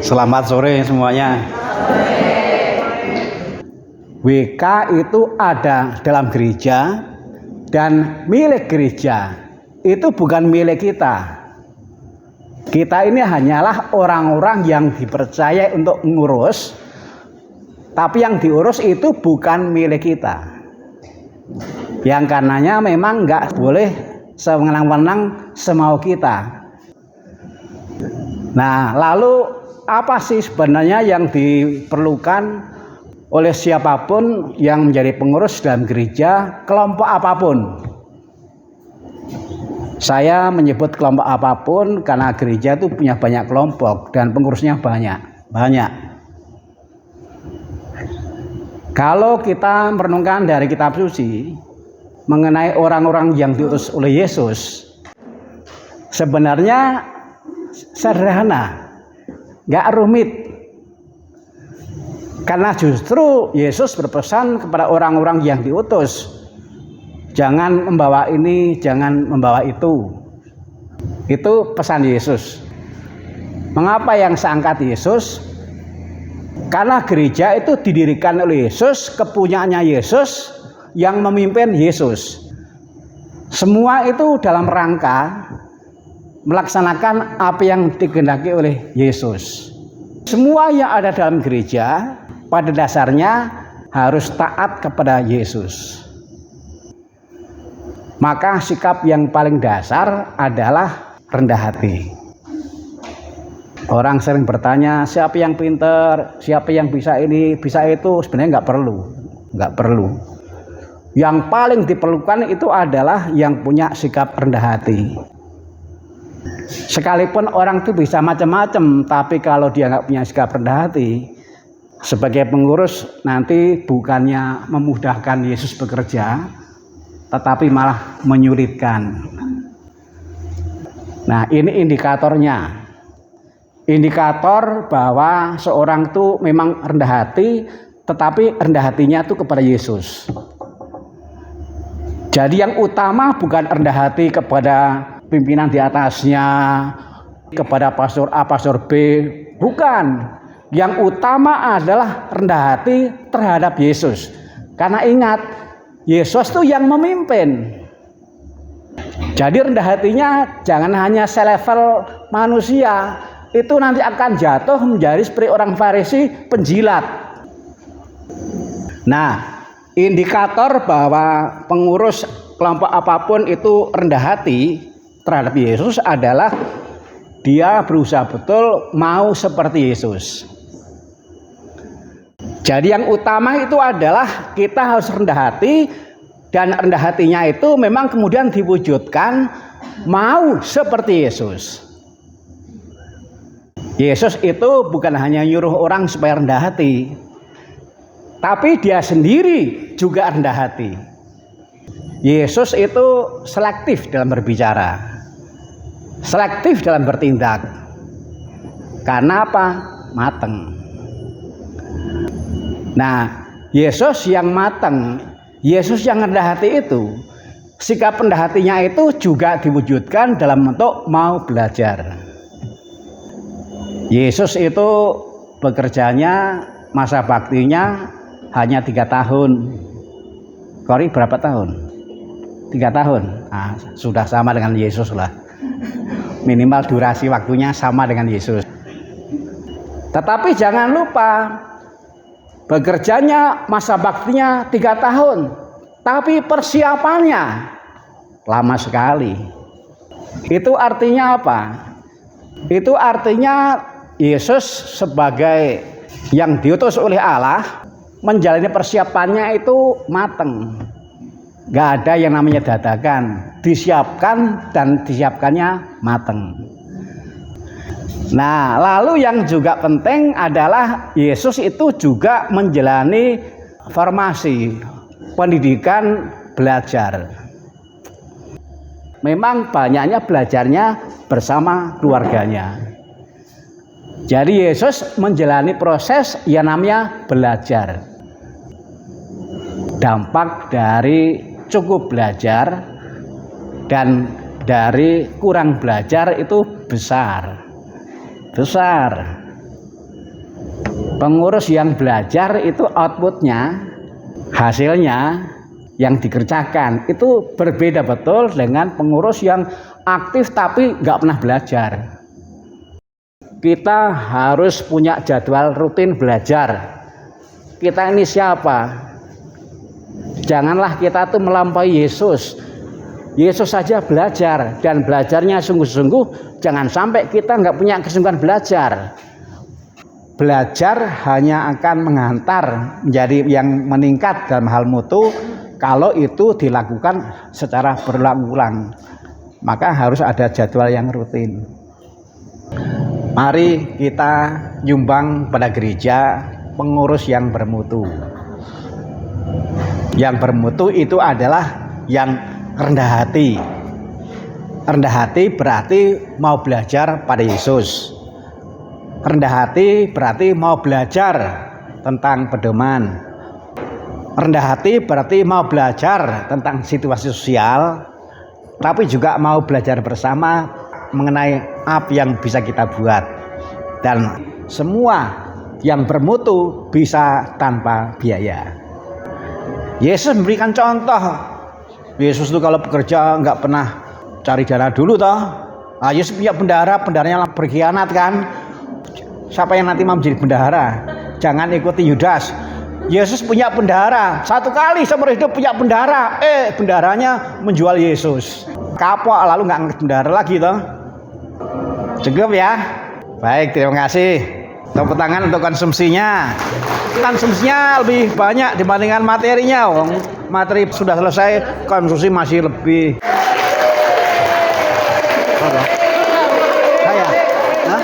Selamat sore semuanya. WK itu ada dalam gereja dan milik gereja. Itu bukan milik kita. Kita ini hanyalah orang-orang yang dipercaya untuk mengurus, tapi yang diurus itu bukan milik kita. Yang karenanya memang nggak boleh sewenang-wenang semau kita. Nah, lalu apa sih sebenarnya yang diperlukan oleh siapapun yang menjadi pengurus dalam gereja, kelompok apapun? Saya menyebut kelompok apapun karena gereja itu punya banyak kelompok dan pengurusnya banyak. Kalau kita merenungkan dari kitab suci mengenai orang-orang yang diutus oleh Yesus, sebenarnya sederhana, nggak rumit. Karena justru Yesus berpesan kepada orang-orang yang diutus, jangan membawa ini, jangan membawa itu. Itu pesan Yesus. Mengapa yang seangkat Yesus? Karena gereja itu didirikan oleh Yesus, kepunyaannya Yesus, yang memimpin Yesus. Semua itu dalam rangka melaksanakan apa yang dikehendaki oleh Yesus. Semua yang ada dalam gereja pada dasarnya harus taat kepada Yesus. Maka sikap yang paling dasar adalah rendah hati. Orang sering bertanya, siapa yang pintar, siapa yang bisa ini, bisa itu. Sebenarnya nggak perlu. Yang paling diperlukan itu adalah yang punya sikap rendah hati. Sekalipun orang itu bisa macam-macam, tapi kalau dia nggak punya sikap rendah hati, sebagai pengurus nanti bukannya memudahkan Yesus bekerja, tetapi malah menyulitkan. Nah, ini indikatornya. Indikator bahwa seorang itu memang rendah hati, tetapi rendah hatinya itu kepada Yesus. Jadi yang utama bukan rendah hati kepada pimpinan di atasnya, kepada pastor A, pastor B, bukan. Yang utama adalah rendah hati terhadap Yesus. Karena ingat, Yesus itu yang memimpin. Jadi rendah hatinya jangan hanya selevel manusia, itu nanti akan jatuh menjadi seperti orang Farisi penjilat. Nah, indikator bahwa pengurus kelompok apapun itu rendah hati terhadap Yesus adalah dia berusaha betul mau seperti Yesus. Jadi yang utama itu adalah kita harus rendah hati, dan rendah hatinya itu memang kemudian diwujudkan mau seperti Yesus. Yesus itu bukan hanya nyuruh orang supaya rendah hati, tapi dia sendiri juga rendah hati. Yesus itu selektif dalam berbicara, selektif dalam bertindak. Karena apa? Mateng. Nah, Yesus yang mateng, Yesus yang rendah hati itu, sikap rendah hatinya itu juga diwujudkan dalam bentuk mau belajar. Yesus itu bekerjanya, masa baktinya hanya 3 tahun. Kori berapa tahun? 3 tahun. Nah, sudah sama dengan Yesus lah. Minimal durasi waktunya sama dengan Yesus. Tetapi jangan lupa, bekerjanya masa baktinya 3 tahun, tapi persiapannya lama sekali. Itu artinya apa? Itu artinya Yesus sebagai yang diutus oleh Allah menjalani persiapannya itu mateng. Gak ada yang namanya dadakan, disiapkan dan disiapkannya mateng. Nah, lalu yang juga penting adalah Yesus itu juga menjalani formasi, pendidikan belajar. Memang banyaknya belajarnya bersama keluarganya. Jadi Yesus menjalani proses yang namanya belajar. Dampak dari cukup belajar dan dari kurang belajar itu besar. Pengurus yang belajar itu outputnya, hasilnya yang dikerjakan itu berbeda betul dengan pengurus yang aktif tapi nggak pernah belajar. Kita harus punya jadwal rutin belajar. Kita ini siapa? Janganlah kita tuh melampaui Yesus. Yesus saja belajar dan belajarnya sungguh-sungguh. Jangan sampai kita nggak punya kesungguhan belajar. Belajar hanya akan mengantar menjadi yang meningkat dalam hal mutu kalau itu dilakukan secara berulang-ulang. Maka harus ada jadwal yang rutin. Mari kita nyumbang pada gereja pengurus yang bermutu. Yang bermutu itu adalah yang rendah hati. Rendah hati berarti mau belajar pada Yesus. Rendah hati berarti mau belajar tentang pedoman. Rendah hati berarti mau belajar tentang situasi sosial, tapi juga mau belajar bersama mengenai apa yang bisa kita buat. Dan semua yang bermutu bisa tanpa biaya. Yesus memberikan contoh. Yesus itu kalau bekerja nggak pernah cari dana dulu toh. Nah, Yesus punya bendahara, bendaharanya berkhianat kan. Siapa yang nanti mau menjadi bendahara? Jangan ikuti Yudas. Yesus punya bendahara. Satu kali seumur hidup punya bendahara. Bendaharanya menjual Yesus. Kapok lalu nggak ngurus bendahara lagi toh. Cukup ya. Baik, terima kasih. Tepuk tangan untuk konsumsinya. Konsumsinya lebih banyak dibandingkan materinya. Materi sudah selesai, konsumsi masih lebih. Saya? Hah?